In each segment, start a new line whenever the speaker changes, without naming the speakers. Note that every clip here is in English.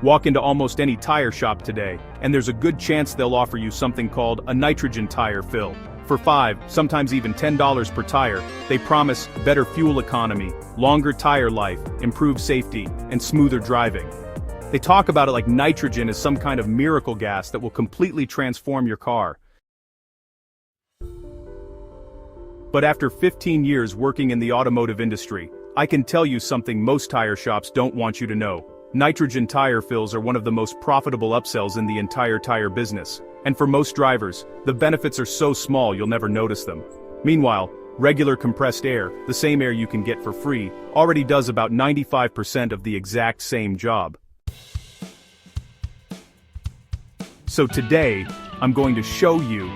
Walk into almost any tire shop today, and there's a good chance they'll offer you something called a nitrogen tire fill. For $5, sometimes even $10 per tire, they promise better fuel economy, longer tire life, improved safety, and smoother driving. They talk about it like nitrogen is some kind of miracle gas that will completely transform your car. But after 15 years working in the automotive industry, I can tell you something most tire shops don't want you to know. Nitrogen tire fills are one of the most profitable upsells in the entire tire business. And for most drivers, the benefits are so small you'll never notice them. Meanwhile, regular compressed air, the same air you can get for free, already does about 95% of the exact same job. So today, I'm going to show you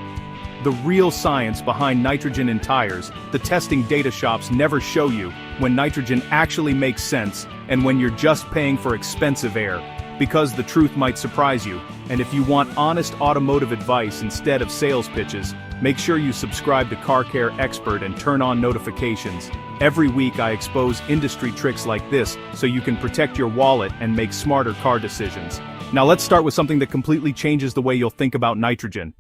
the real science behind nitrogen in tires, the testing data shops never show you, when nitrogen actually makes sense, and when you're just paying for expensive air. Because the truth might surprise you, and if you want honest automotive advice instead of sales pitches, make sure you subscribe to Car Care Expert and turn on notifications. Every week I expose industry tricks like this so you can protect your wallet and make smarter car decisions. Now let's start with something that completely changes the way you'll think about nitrogen.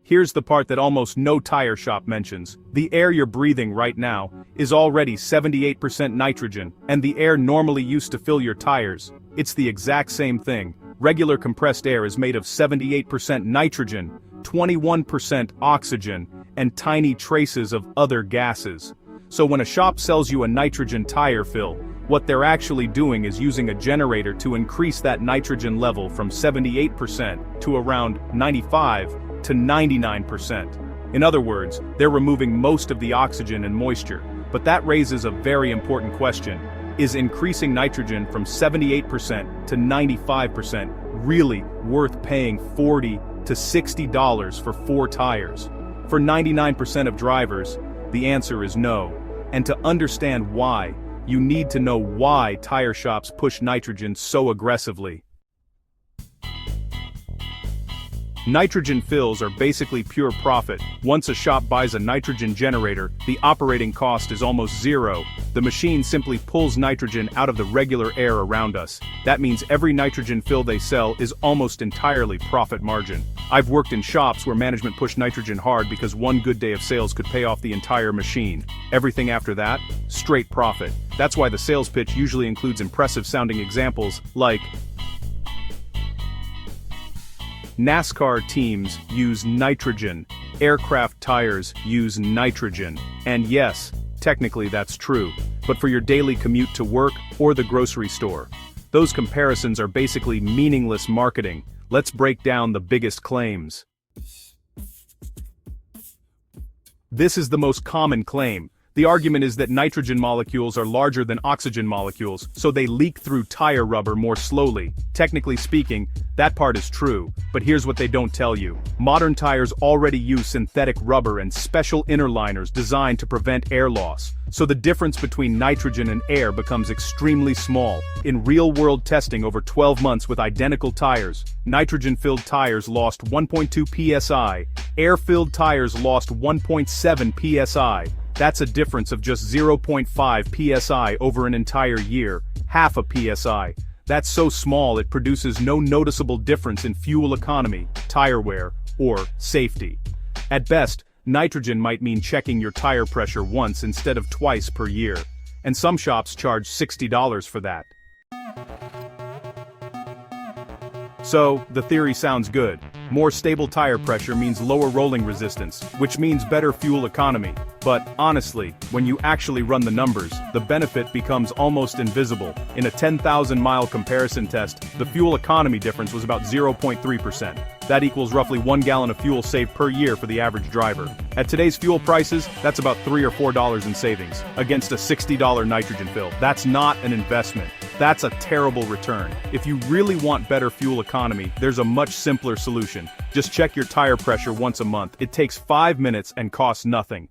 Here's the part that almost no tire shop mentions. The air you're breathing right now is already 78% nitrogen, and the air normally used to fill your tires. It's the exact same thing. Regular compressed air is made of 78% nitrogen, 21% oxygen, and tiny traces of other gases. So when a shop sells you a nitrogen tire fill, what they're actually doing is using a generator to increase that nitrogen level from 78% to around 95 to 99%. In other words, they're removing most of the oxygen and moisture. But that raises a very important question. Is increasing nitrogen from 78% to 95% really worth paying $40 to $60 for 4 tires? For 99% of drivers, the answer is no. And to understand why, you need to know why tire shops push nitrogen so aggressively. Nitrogen fills are basically pure profit. Once a shop buys a nitrogen generator, the operating cost is almost zero. The machine simply pulls nitrogen out of the regular air around us. That means every nitrogen fill they sell is almost entirely profit margin. I've worked in shops where management pushed nitrogen hard because one good day of sales could pay off the entire machine. Everything after that, straight profit. That's why the sales pitch usually includes impressive sounding examples like, NASCAR teams use nitrogen, aircraft tires use nitrogen. And yes, technically that's true, but for your daily commute to work or the grocery store. Those comparisons are basically meaningless marketing. Let's break down the biggest claims. This is the most common claim. The argument is that nitrogen molecules are larger than oxygen molecules, so they leak through tire rubber more slowly. Technically speaking, that part is true, but here's what they don't tell you. Modern tires already use synthetic rubber and special inner liners designed to prevent air loss, so the difference between nitrogen and air becomes extremely small. In real-world testing over 12 months with identical tires, nitrogen-filled tires lost 1.2 psi, air-filled tires lost 1.7 psi. That's a difference of just 0.5 psi over an entire year, half a psi. That's so small it produces no noticeable difference in fuel economy, tire wear, or safety. At best, nitrogen might mean checking your tire pressure once instead of twice per year. And some shops charge $60 for that. So, the theory sounds good. More stable tire pressure means lower rolling resistance, which means better fuel economy. But, honestly, when you actually run the numbers, the benefit becomes almost invisible. In a 10,000-mile comparison test, the fuel economy difference was about 0.3%. That equals roughly 1 gallon of fuel saved per year for the average driver. At today's fuel prices, that's about $3 or $4 in savings, against a $60 nitrogen fill. That's not an investment. That's a terrible return. If you really want better fuel economy, there's a much simpler solution. Just check your tire pressure once a month. It takes 5 minutes and costs nothing.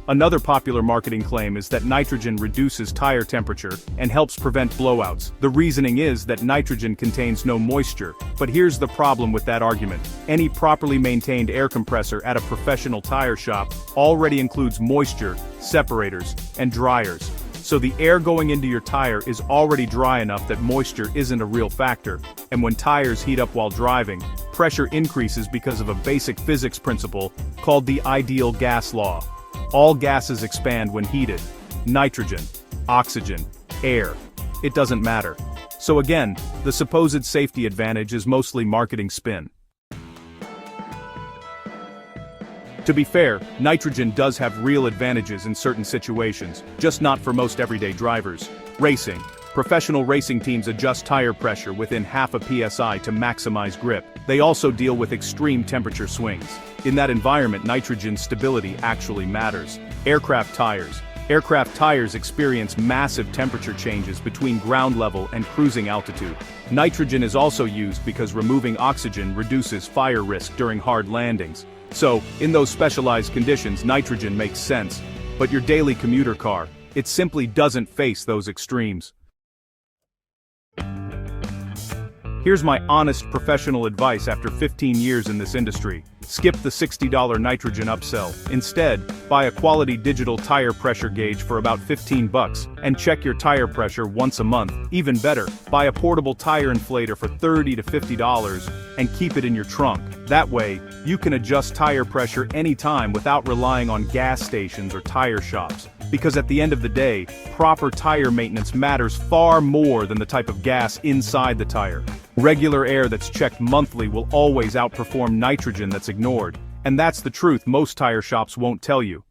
Another popular marketing claim is that nitrogen reduces tire temperature and helps prevent blowouts. The reasoning is that nitrogen contains no moisture, but here's the problem with that argument. Any properly maintained air compressor at a professional tire shop already includes moisture, separators, and dryers. So the air going into your tire is already dry enough that moisture isn't a real factor, and when tires heat up while driving, pressure increases because of a basic physics principle called the ideal gas law. All gases expand when heated. Nitrogen, oxygen, air. It doesn't matter. So again, the supposed safety advantage is mostly marketing spin. To be fair, nitrogen does have real advantages in certain situations, just not for most everyday drivers. Racing. Professional racing teams adjust tire pressure within half a PSI to maximize grip. They also deal with extreme temperature swings. In that environment, nitrogen stability actually matters. Aircraft tires. Aircraft tires experience massive temperature changes between ground level and cruising altitude. Nitrogen is also used because removing oxygen reduces fire risk during hard landings. So, in those specialized conditions, nitrogen makes sense. But your daily commuter car, it simply doesn't face those extremes. Here's my honest professional advice after 15 years in this industry. Skip the $60 nitrogen upsell. Instead, buy a quality digital tire pressure gauge for about $15 and check your tire pressure once a month. Even better, buy a portable tire inflator for $30 to $50 and keep it in your trunk. That way, you can adjust tire pressure anytime without relying on gas stations or tire shops. Because at the end of the day, proper tire maintenance matters far more than the type of gas inside the tire. Regular air that's checked monthly will always outperform nitrogen that's ignored, and that's the truth most tire shops won't tell you.